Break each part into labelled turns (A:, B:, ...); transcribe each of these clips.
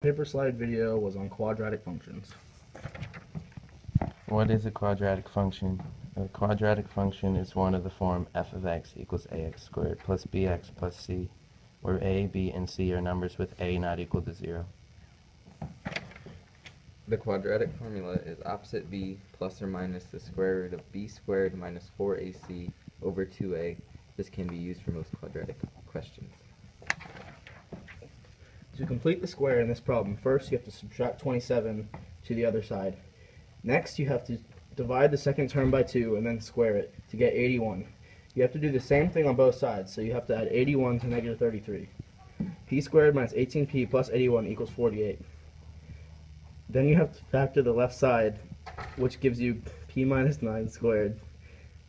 A: Paper slide video was on quadratic functions.
B: What is a quadratic function? A quadratic function is one of the form f of x equals ax squared plus bx plus c, where a, b, and c are numbers with a not equal to 0.
C: The quadratic formula is opposite b plus or minus the square root of b squared minus 4ac over 2a. This can be used for most quadratic questions.
A: To complete the square in this problem, first you have to subtract 27 to the other side. Next you have to divide the second term by 2 and then square it to get 81. You have to do the same thing on both sides, so you have to add 81 to negative 33. P squared minus 18p plus 81 equals 48. Then you have to factor the left side, which gives you p minus 9 squared.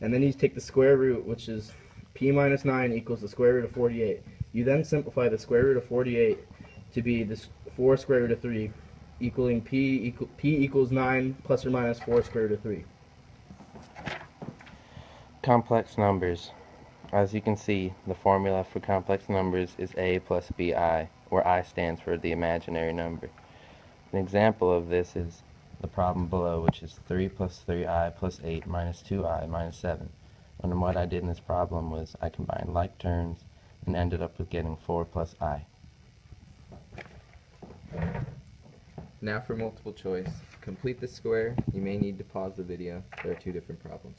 A: And then you take the square root, which is p minus 9 equals the square root of 48. You then simplify the square root of 48 to be this 4 square root of 3, equaling p equals 9 plus or minus 4 square root of 3.
B: Complex numbers. As you can see, the formula for complex numbers is a plus bi, where I stands for the imaginary number. An example of this is the problem below, which is 3 plus 3i plus 8 minus 2i minus 7. And what I did in this problem was I combined like terms and ended up with getting 4 plus I.
C: Now for multiple choice. To complete the square, you may need to pause the video. There are two different problems.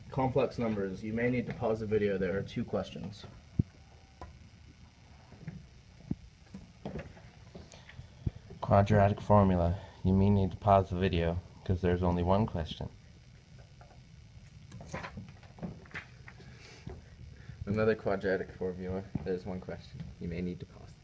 A: Complex numbers. You may need to pause the video. There are two questions.
B: Quadratic formula. You may need to pause the video because there's only one question.
C: Another quadratic formula. There's one question. You may need to pause.